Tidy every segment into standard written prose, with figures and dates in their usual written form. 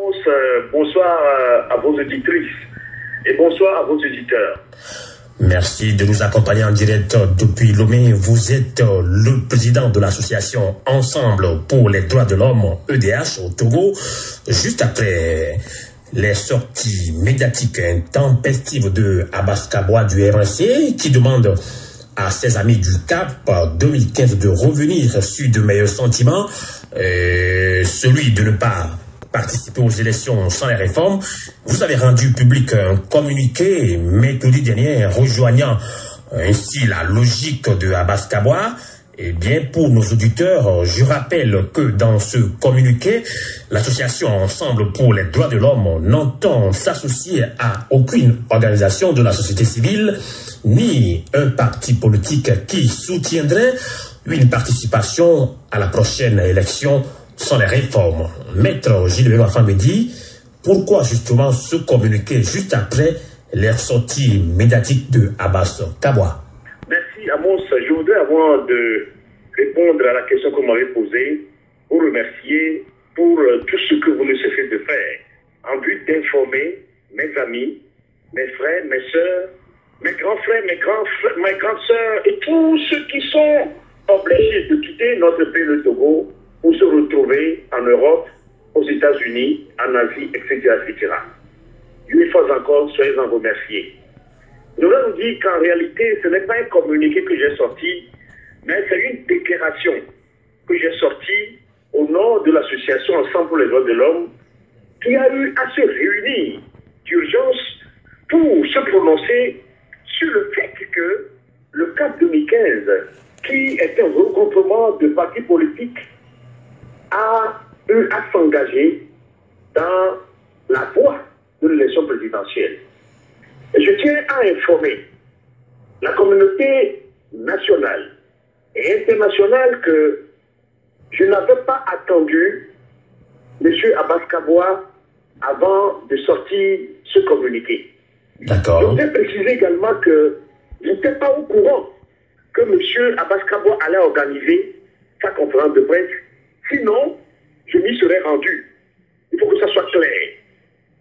Amos, bonsoir à vos auditrices et bonsoir à vos auditeurs. Merci de nous accompagner en direct depuis Lomé. Vous êtes le président de l'association Ensemble pour les droits de l'homme, EDH, au Togo. Juste après les sorties médiatiques intempestives de Abbas Kabwa du RNC, qui demande à ses amis du CAP 2015 de revenir sur de meilleurs sentiments, celui de ne pas participer aux élections sans les réformes. Vous avez rendu public un communiqué mercredi dernier rejoignant ainsi la logique de Abbas Kabwa. Eh bien, pour nos auditeurs, je rappelle que dans ce communiqué, l'association Ensemble pour les droits de l'homme n'entend s'associer à aucune organisation de la société civile ni un parti politique qui soutiendrait une participation à la prochaine élection sans les réformes. Maître Gilles Enfant me dit, pourquoi justement ce communiqué juste après les sorties médiatiques de Abbas Kabwa? Merci Amos. Je voudrais, avant de répondre à la question que vous m'avez posée, vous remercier pour tout ce que vous ne cessez de faire en but d'informer mes amis, mes frères, mes sœurs, mes grands frères, mes grandes sœurs et tous ceux qui sont obligés de quitter notre pays, le Togo, pour se retrouver en Europe, aux États-Unis, en Asie, etc., etc. Une fois encore, soyez-en remerciés. Nous allons vous dire qu'en réalité, ce n'est pas un communiqué que j'ai sorti, mais c'est une déclaration que j'ai sortie au nom de l'association Ensemble pour les droits de l'homme, qui a eu à se réunir d'urgence pour se prononcer sur le fait que le CAP 2015, qui est un regroupement de partis politiques, a eu à s'engager dans la voie de l'élection présidentielle. Et je tiens à informer la communauté nationale et internationale que je n'avais pas attendu M. Abbas Kabwa avant de sortir ce communiqué. D'accord. Je voudrais préciser également que je n'étais pas au courant que M. Abbas Kabwa allait organiser sa conférence de presse. Sinon, je m'y serais rendu. Il faut que ça soit clair.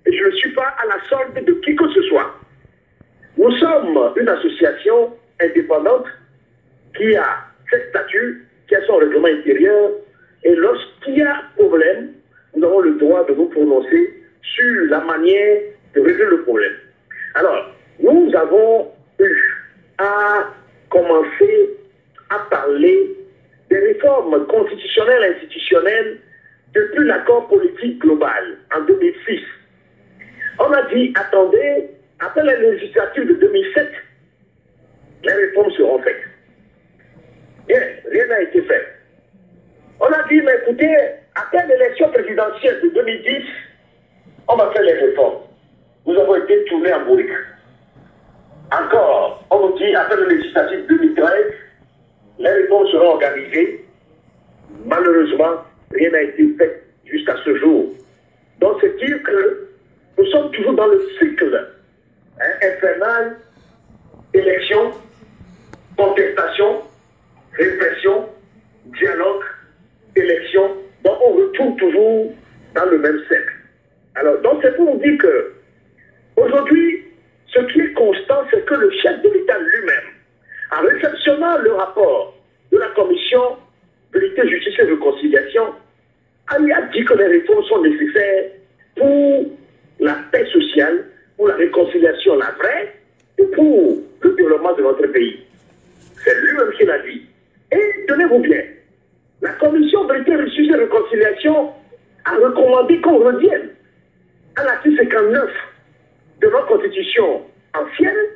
Et je ne suis pas à la solde de qui que ce soit. Nous sommes une association indépendante qui a ses statuts, qui a son règlement intérieur. Et lorsqu'il y a problème, nous avons le droit de nous prononcer sur la manière de régler le problème. Alors, nous avons eu à commencer à parler des réformes constitutionnelles et institutionnelles depuis l'accord politique global en 2006. On a dit, attendez, après la législature de 2007, les réformes seront faites. Bien, rien n'a été fait. On a dit, mais écoutez, après l'élection présidentielle de 2010, on va faire les réformes. Nous avons été tournés en bourrique. Encore, on nous dit, après la législature de 2013, les réformes seront organisées. Malheureusement, rien n'a été fait jusqu'à ce jour. Donc, c'est dire que nous sommes toujours dans le cycle infernal, élection, contestation, répression, dialogue, élection. Donc, on retourne toujours dans le même cercle. Alors, donc, c'est pour vous dire que aujourd'hui, ce qui est constant, c'est que le chef de l'État lui-même, en réceptionnant le rapport de la commission Vérité, Justice et Réconciliation, a dit que les réformes sont nécessaires pour la paix sociale, pour la réconciliation, la vraie, et pour le développement de notre pays. C'est lui-même qui l'a dit. Et tenez-vous bien, la commission Vérité, Justice et Réconciliation a recommandé qu'on revienne à l'article 59 de notre constitution ancienne,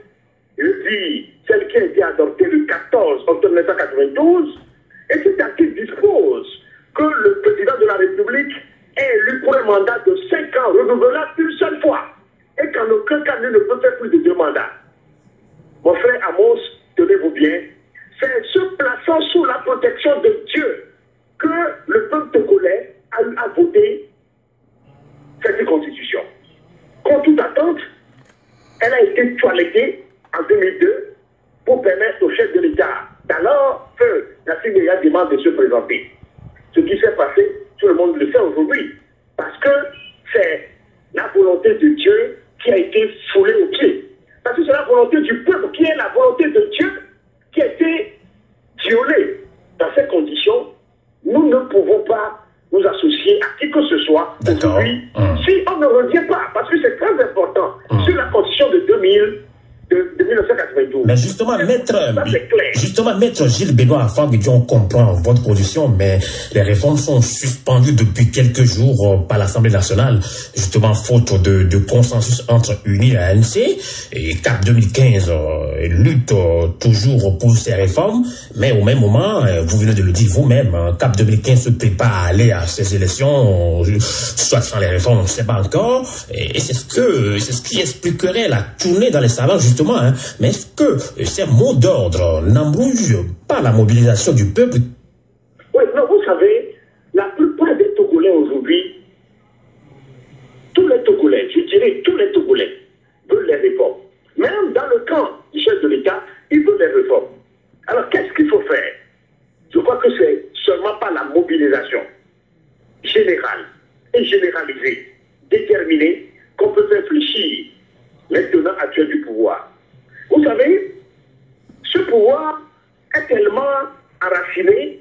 je dis celle qui a été adoptée le 14 octobre 1992, et cet article dispose que le président de la République est élu pour un mandat de 5 ans renouvelable une seule fois, et qu'en aucun cas il ne peut faire plus de 2 mandats. Mon frère Amos, tenez-vous bien, c'est se plaçant sous la protection de Dieu que le peuple togolais a eu à voter cette constitution. Contre toute attente, elle a été toilettée en 2002 pour permettre au chef de l'État d'alors que la CNDA demande de se présenter. Ce qui s'est passé, tout le monde le sait aujourd'hui, parce que c'est la volonté de Dieu qui a été foulée au pied. Parce que c'est la volonté du peuple qui est la volonté de Dieu qui a été violée. Dans ces conditions, nous ne pouvons pas nous associer à qui que ce soit aujourd'hui si on ne revient pas, parce que c'est très important, sur la constitution de 1992. Mais justement, maître Gilles Benoît, afin que on comprend votre position, mais les réformes sont suspendues depuis quelques jours par l'Assemblée nationale, justement faute de consensus entre UNI et ANC, et CAP 2015 lutte toujours pour ces réformes, mais au même moment, vous venez de le dire vous-même, CAP 2015 se prépare à aller à ces élections, soit sans les réformes, on ne sait pas encore, et c'est ce qui expliquerait la tournée dans les salons, justement. Mais est-ce que ces mots d'ordre n'embrouillent pas la mobilisation du peuple? Oui, non, vous savez, la plupart des Togolais aujourd'hui, tous les Togolais, je dirais tous les Togolais, veulent les réformes. Même dans le camp du chef de l'État, ils veulent les réformes. Alors, qu'est-ce qu'il faut faire? Je crois que c'est seulement par la mobilisation générale et généralisée, déterminée, qu'on peut faire fléchir les tenants actuels du pouvoir. Vous savez, ce pouvoir est tellement enraciné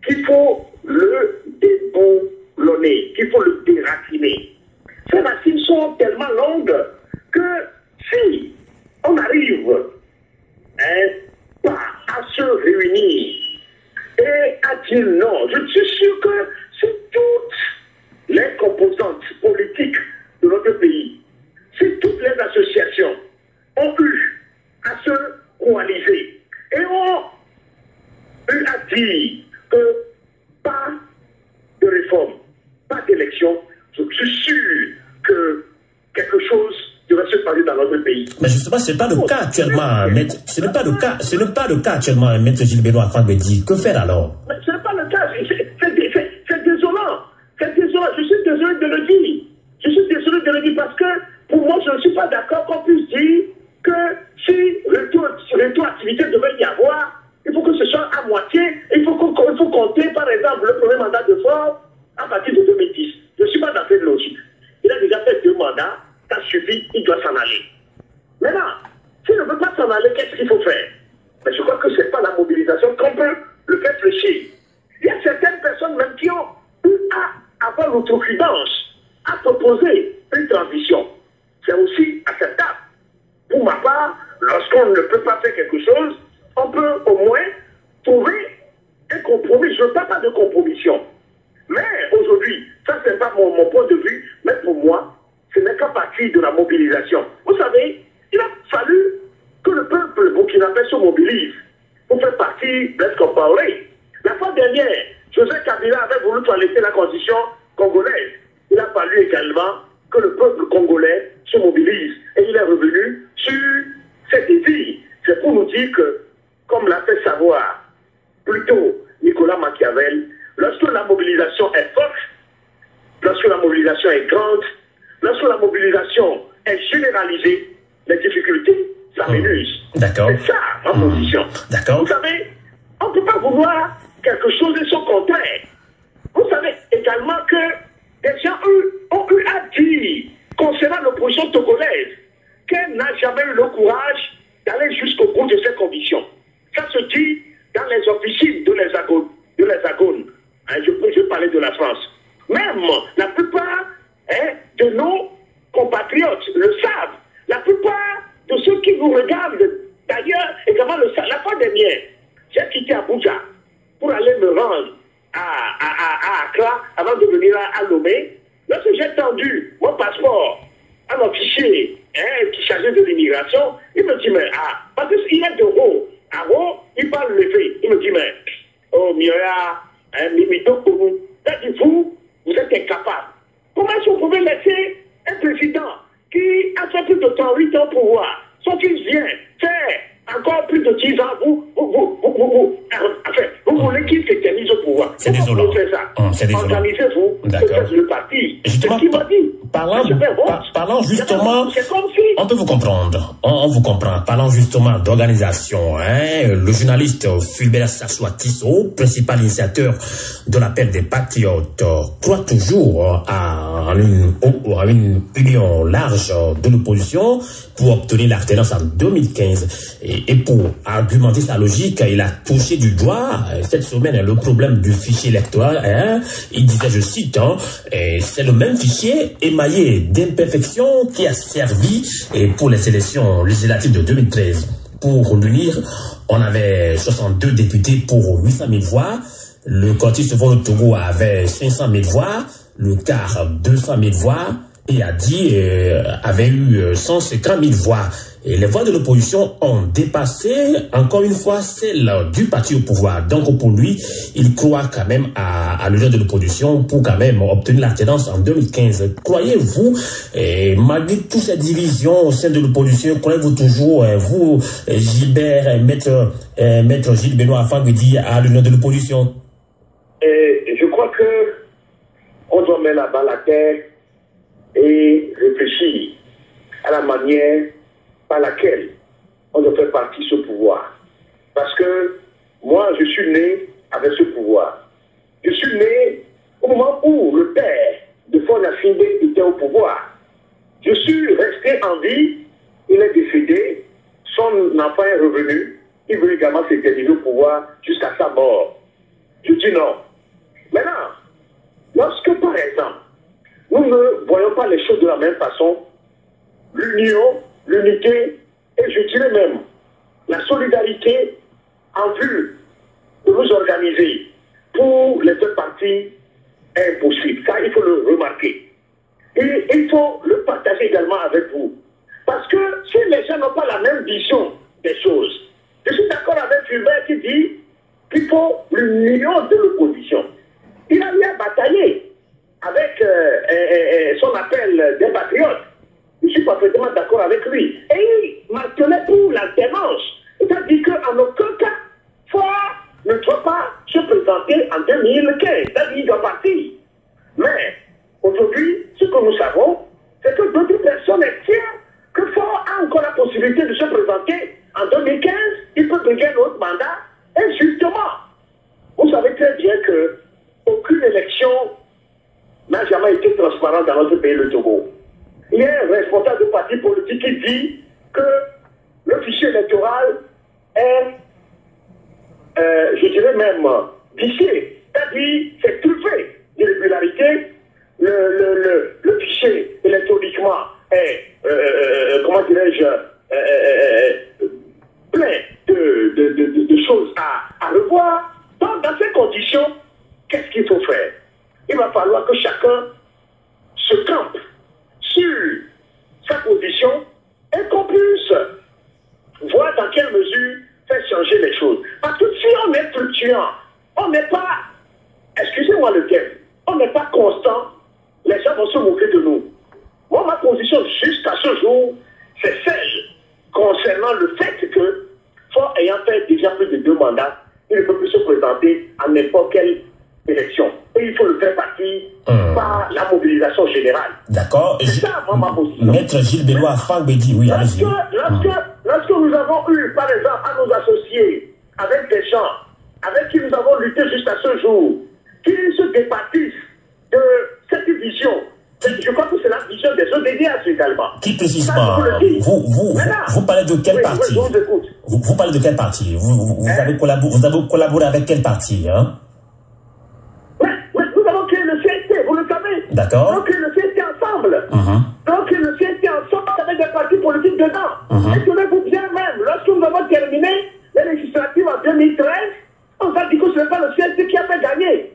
qu'il faut le déboulonner, qu'il faut le déraciner. Ces racines sont tellement longues que si on arrive pas à se réunir et à dire non, je suis sûr que si toutes les composantes politiques de notre pays, si toutes les associations ont eu à se coaliser et ont eu à dire que pas de réforme, pas d'élection, je suis sûr que quelque chose devrait se passer dans notre pays. Mais justement, ce n'est pas le cas actuellement, maître. Ce n'est pas le cas actuellement, maître Gilles Benoît Afang-Bedi. Que faire alors? Mais ce n'est pas le cas. C'est désolant. C'est désolant. Je suis désolé de le dire. Je suis désolé de le dire parce que pour moi, je ne suis pas d'accord qu'on puisse dire que si rétroactivité devait y avoir, il faut que ce soit à moitié. Il faut compter, par exemple, le premier mandat de Ford à partir de 2010. Je ne suis pas dans cette logique. Il a déjà fait 2 mandats, ça suffit, il doit s'en aller. Maintenant, s'il ne veut pas s'en aller, qu'est-ce qu'il faut faire? Mais je crois que ce n'est pas la mobilisation qu'on peut le faire fléchir. Il y a certaines personnes même qui ont eu à avoir l'outrecuidance à proposer une transition. C'est aussi acceptable. Pour ma part, lorsqu'on ne peut pas faire quelque chose, on peut au moins trouver un compromis. Je ne parle pas de compromission. Mais aujourd'hui, ça c'est pas mon point de vue, mais pour moi, ce n'est qu'à partir de la mobilisation. Vous savez, il a fallu que le peuple burkinabé se mobilise pour faire partie de l'Escompaoré. La fois dernière, José Kabila avait voulu toiletter la constitution congolaise. Il a fallu également que le peuple congolais se mobilise. Et il est revenu sur cette idée. C'est pour nous dire que, comme l'a fait savoir plutôt Nicolas Machiavel, lorsque la mobilisation est forte, lorsque la mobilisation est grande, lorsque la mobilisation est généralisée, les difficultés s'aménagent. D'accord. C'est ça ma position. D'accord. Vous savez, on ne peut pas vouloir quelque chose de son contraire. Vous savez également que des gens ont eu à dire concernant l'opposition togolaise qu'elle n'a jamais eu le courage d'aller jusqu'au bout de ces conditions. Ça se dit dans les officines de l'Hexagone. Je parlais de la France. Même la plupart de nos compatriotes le savent. La plupart de ceux qui nous regardent, d'ailleurs, également le savent. La fois dernière, j'ai quitté Abuja pour aller me rendre à Accra avant de venir à Lomé. Lorsque j'ai tendu mon passeport à l'officier qui chargeait de l'immigration, il me dit, mais parce qu'il est de haut. À haut, il parle levé. Il me dit, mais, oh, Mioya, Mimito Konou, vous êtes incapable. Comment est-ce que vous pouvez laisser un président qui a fait plus de 38 ans au pouvoir, soit qu'il vient faire encore plus de 10 ans, vous voulez qu'il s'éternise au pouvoir. C'est désolant. C'est désolant. Organisez-vous, faites le parti. Justement, c'est ce qu'il m'a dit. Parlant justement, on peut vous comprendre, on vous comprend. Parlant justement d'organisation, le journaliste Fulbert Sassoua Tissot, principal initiateur de l'appel des patriotes, croit toujours à une union large de l'opposition pour obtenir l'alternance en 2015. Et pour argumenter sa logique, il a touché du doigt cette semaine le problème du fichier électoral. Il disait, je cite, c'est le même fichier émaillé d'imperfections qui a servi pour les élections législatives de 2013. Pour l'unir, on avait 62 députés pour 800 000 voix. Le Côte d'Ivoire de Togo avait 500 000 voix. Le CAR 200 000 voix. Et Adi avait eu 150 000 voix. Et les voix de l'opposition ont dépassé encore une fois celles du parti au pouvoir. Donc pour lui, il croit quand même à l'union de l'opposition pour quand même obtenir l'alternance en 2015. Croyez-vous, malgré toutes ces divisions au sein de l'opposition, croyez-vous toujours, vous, Gilbert, maître Gilles Benoît Afang-Bedi, à l'union de l'opposition? Je crois que on doit mettre la balle à terre et réfléchir à la manière par laquelle on doit faire partie de ce pouvoir. Parce que moi, je suis né avec ce pouvoir. Je suis né au moment où le père de Faure Gnassingbé était au pouvoir. Je suis resté en vie, il est décédé, son enfant est revenu, il veut également s'éterniser au pouvoir jusqu'à sa mort. Je dis non. Maintenant, lorsque par exemple, nous ne voyons pas les choses de la même façon, l'union, l'unité, et je dirais même la solidarité en vue de nous organiser pour les deux partis est impossible. Ça, il faut le remarquer. Et il faut le partager également avec vous. Parce que si les gens n'ont pas la même vision des choses, je suis d'accord avec Fulbert qui dit qu'il faut l'union de l'opposition. Il a bien bataillé avec son appel des patriotes. Je suis parfaitement d'accord avec lui. Et il maintenait pour l'alternance. Il a dit qu'en aucun cas, Faure ne doit pas se présenter en 2015. Il doit partir. Mais aujourd'hui, ce que nous savons, c'est que d'autres personnes estiment que Faure a encore la possibilité de se présenter en 2015. Il peut briguer un autre mandat. Et justement, vous savez très bien qu'aucune élection n'a jamais été transparente dans notre pays, le Togo. Il y a un responsable de parti politique qui dit que le fichier électoral est, je dirais même, vicié. C'est-à-dire, c'est truffé d'irrégularité. Le fichier électroniquement est, comment dirais-je, plein de choses à revoir. Donc, dans ces conditions, qu'est-ce qu'il faut faire? Il va falloir que chacun se campe sur sa position et qu'on puisse voir dans quelle mesure faire changer les choses. Parce que si on est fluctuant, on n'est pas, excusez-moi le terme, on n'est pas constant, les gens vont se moquer de nous. Moi, ma position jusqu'à ce jour, c'est celle concernant le fait que, Faure ayant fait déjà plus de 2 mandats, il ne peut plus se présenter à n'importe quelle élection. Et il faut le faire partir par la mobilisation générale. D'accord. C'est ça, moi, ma position. Maître Gilles Benoît Afang-Bedi, oui, allez-y. Lorsque nous avons eu, par exemple, à nous associer avec des gens avec qui nous avons lutté jusqu'à ce jour, qui se départissent de cette vision, je crois que c'est la vision des ODDH également. Qui précisément, vous parlez de quel parti? Vous parlez de quel parti? Vous avez collaboré avec quel parti, hein? Nous avons créé le CST, vous le savez. D'accord. Nous avons créé le CST ensemble. Nous avons créé le CST ensemble avec des partis politiques dedans. Et tenez-vous bien même, lorsque nous avons terminé les législatives en 2013, on nous a dit que ce n'est pas le CST qui a fait gagner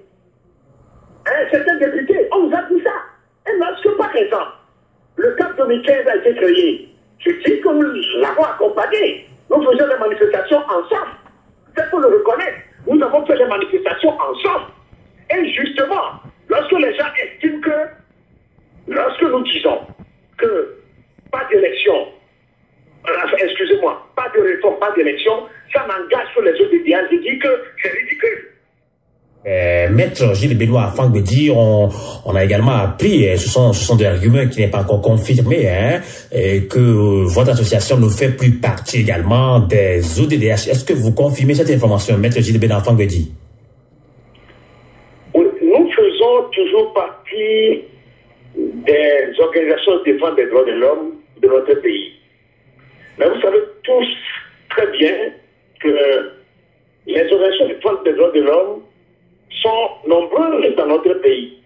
certains députés. On nous a dit ça. Et lorsque, par exemple, le CAP 2015 a été créé, je dis que nous l'avons accompagné. Nous faisions des manifestations ensemble. Il faut le reconnaître. Nous avons fait des manifestations ensemble. Et justement, lorsque les gens estiment que, lorsque nous disons que pas d'élection excusez-moi, pas de réforme, pas d'élection, ça m'engage sur les ODDH. Je dis que c'est ridicule. Maître Gilles Benoît Fangbedi, on a également appris, ce sont des arguments qui n'est pas encore confirmés, que votre association ne fait plus partie également des ODDH. Est-ce que vous confirmez cette information, Maître Gilles Benoît Fangbedi? Nous faisons toujours partie des organisations de défense des droits de l'homme de notre pays. Mais vous savez tous très bien que les organisations de défense des droits de l'homme sont nombreuses dans notre pays.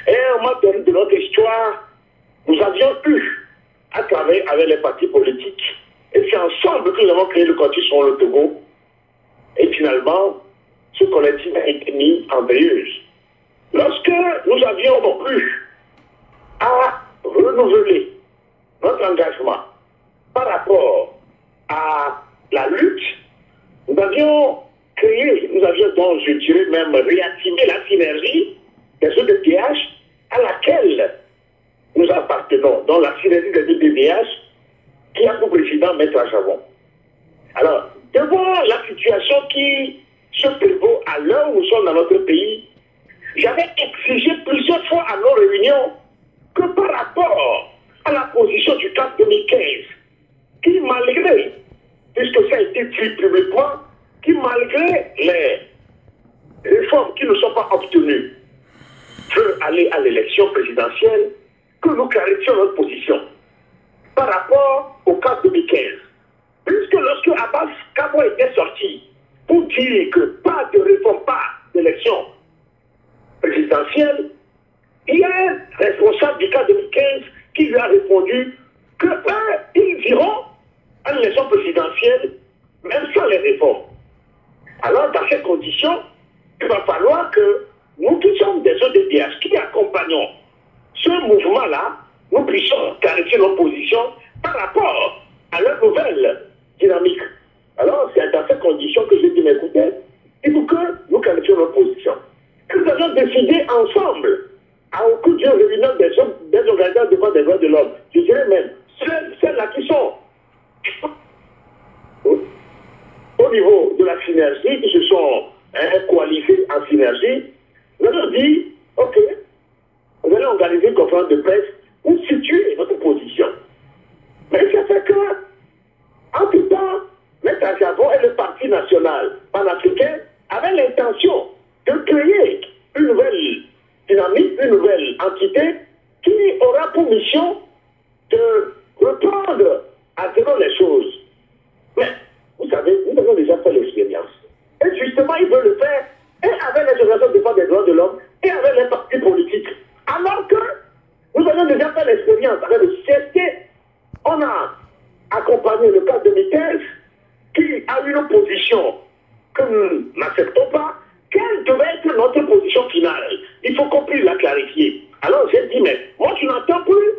Et à un moment donné de notre histoire, nous avions eu à travailler avec les partis politiques. Et c'est ensemble que nous avons créé le collectif sur le Togo. Et finalement, ce collectif a été mis en veilleuse. Lorsque nous avions eu à renouveler notre engagement par rapport à la lutte, nous avions donc, je dirais même, réactivé la synergie des ODDH à laquelle nous appartenons, dans la synergie des ODDH qui a pour président Maître Ajavon. Alors, devant la situation qui se prévaut à l'heure où nous sommes dans notre pays, j'avais exigé plusieurs fois à nos réunions que par rapport à la position du CAP 2015, qui malgré, puisque ça a été dit publiquement, qui malgré les réformes qui ne sont pas obtenues, veut aller à l'élection présidentielle, que nous clarifions notre position par rapport au CAP 2015. Puisque lorsque Abbas Kabo était sorti pour dire que pas de réforme, pas d'élection présidentielle, il y a un responsable du CAP 2015 qui lui a répondu que ils iront à l'élection présidentielle même sans les réformes. Alors, dans ces conditions, il va falloir que nous qui sommes des ODDH, qui accompagnons ce mouvement-là, nous puissions clarifier nos positions par rapport à leur nouvelle dynamique. Alors, c'est dans ces conditions que j'ai dit, mais écoutez, il faut que nous clarifions nos positions. Et nous avons décidé ensemble, au cours d'une réunion des organisations de défense des droits de l'homme, je dirais même, celles-là qui sont au niveau de la synergie, qui se sont coalisés en synergie, nous avons dit, ok, on allait organiser une conférence de presse pour situer notre position. Mais ça fait que, entre-temps, Maître Ajavon et le Parti national panafricain avaient l'intention de créer une nouvelle dynamique, une nouvelle entité qui aura pour mission de reprendre à zéro les choses. Mais, vous savez, nous avons déjà fait l'expérience. Et justement, ils veulent le faire et avec les organisations de défense des droits de l'homme et avec les partis politiques. Alors que nous avons déjà fait l'expérience avec le CST. On a accompagné le cas 2015 qui a une position que nous n'acceptons pas. Quelle devait être notre position finale? Il faut qu'on puisse la clarifier. Alors j'ai dit, mais moi je n'entends plus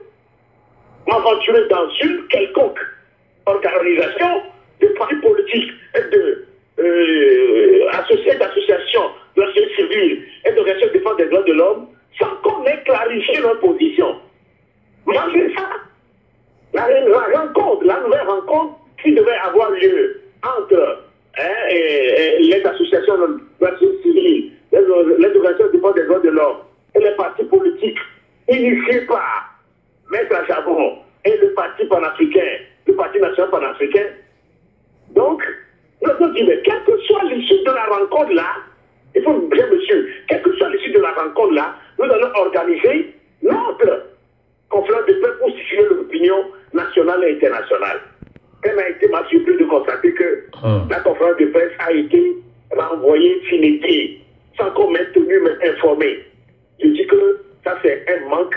m'aventurer dans une quelconque organisation de partis politiques et d'associations de la société civile et d'organisations de défense des droits de l'homme sans qu'on ait clarifié notre position. Malgré ça, la nouvelle rencontre qui devait avoir lieu entre les associations de la société civile, les organisations de défense des droits de l'homme et les partis politiques initiés par Maître Ajavon et le Parti panafricain, le Parti national panafricain. Donc, nous avons dit, mais quelle que soit l'issue de la rencontre-là, il faut bien, monsieur, quelle que soit l'issue de la rencontre-là, nous allons organiser notre conférence de presse pour situer l'opinion nationale et internationale. Elle m'a été ma surprise de constater que la conférence de presse a été renvoyée finie, sans qu'on m'ait tenu informé. Je dis que ça c'est un manque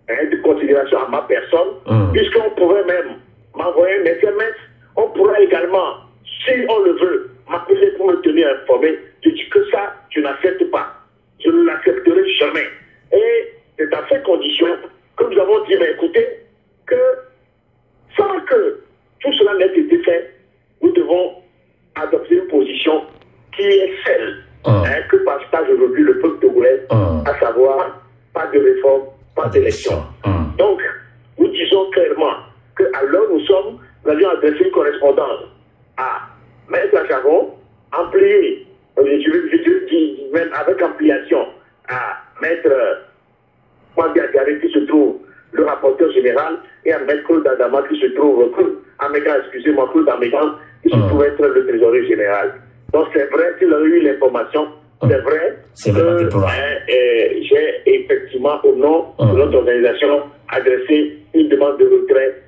de considération à ma personne, puisqu'on pourrait même m'envoyer un SMS, on pourrait également, si on le veut, m'appeler pour me tenir informé. Je dis que ça, je n'accepte pas. Je ne l'accepterai jamais. Et c'est dans ces conditions que nous avons dit, mais écoutez, que sans que tout cela n'ait été fait, nous devons adopter une position qui est celle que partage aujourd'hui le peuple togolais, à savoir pas de réforme, pas d'élection. Donc, nous disons clairement qu'à l'heure où nous sommes, nous avions adressé une correspondance à Maître Charon, amplié, je dis même avec ampliation, à Maître Mwandiagari qui se trouve le rapporteur général, et à Maître Claude Adama qui se trouve, Claude Amégan qui se trouve être le trésorier général. Donc c'est vrai qu'il a eu l'information, c'est vrai que j'ai effectivement au nom de notre organisation adressé une demande de retrait